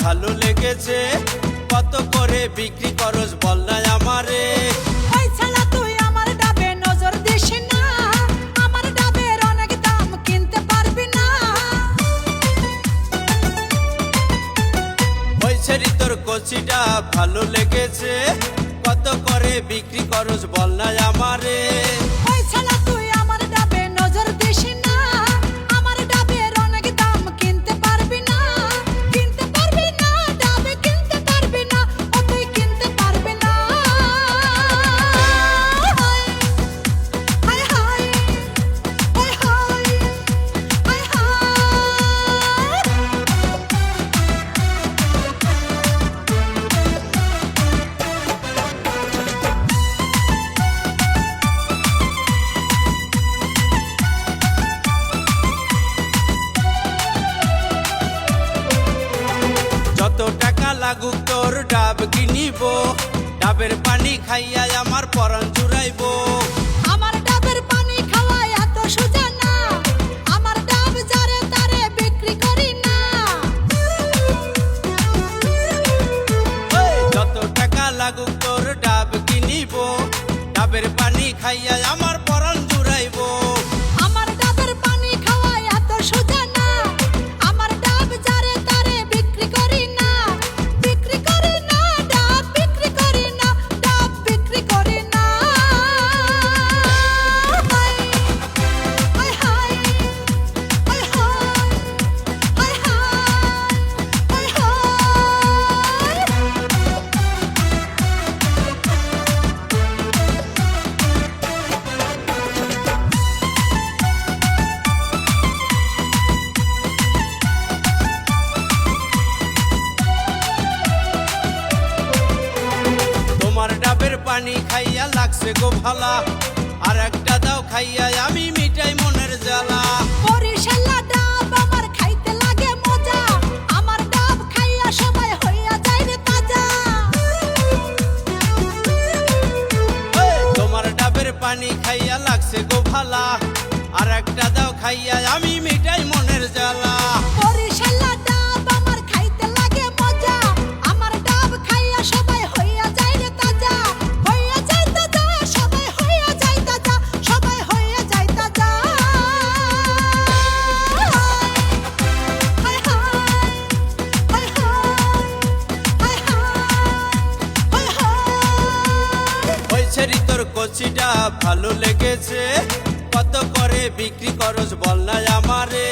ভালো লেগেছে, কত করে বিক্রি করস বল না আমারে। ওই ছাড়া তুই আমার ডাবে নজর দিস না, আমার ডাবের অনেক দাম কিনতে পারবি না। ওই ছেড়ি তোর কচিটা ভালো লেগেছে, কত করে বিক্রি করস বল না আমারে। ওই ছাড়া তুই আমার ডাবে নজর দিস না, আমার ডাবের অনেক দাম কিনতে পারবি না। কিনতে পারবি না, ডাবে কিনতে পারবি না, ও তুই কিনতে পারবি না। হায় হায় হায় হায় হায় হায়। যত টাকা লাগুক তোর ডাব কিনিব, ডাবের পানি খাইয়া আমার পরাণ জুড়াইব। আমার ডাবের পানি খাওয়া এত সোজা না, আমার ডাব যারে তারে বিক্রি করি না। যত টাকা লাগুক তোর ডাব কিনিব, ডাবের পানি খাইয়া আমার পরাণ জুড়াইব। আমার ডাবের পানি খাওয়া এত সোজা না, আমার ডাব যারে তারে বিক্রি করি না। বিক্রি করি না, ডাব বিক্রি করি না, ডাব বিক্রি করি না। হায় হায় হায় হায় হায় হায় হায়। তোমার ডাবের পানি খাইয়া লাগছে গো ভালা, আর একটা দাও খাইয়া আমি মিটাই মনের জ্বালা। বরিশালা ডাব আমার খাইতে লাগে মজা, আমার ডাব খাইয়া সবাই হইয়া যায় রে তাজা। তোমার ডাবের পানি খাইয়া লাগছে গো ভালা, আর একটা দাও খাইয়া আমি মিটাই মনের জ্বালা। বরিশালা ডাব আমার খাইতে লাগে মজা, আমার ডাব খাইয়া সবাই হইয়া যায় রে তাজা। হইয়া যায় তাজা, সবাই হইয়া যায় তাজা, সবাই হইয়া যায় তাজা। হায় হায় হায় হায় হায় হায়। ওই ছেড়ি তোর কচিটা ভালো লেগেছে, কত করে বিক্রি করস বল না আমারে।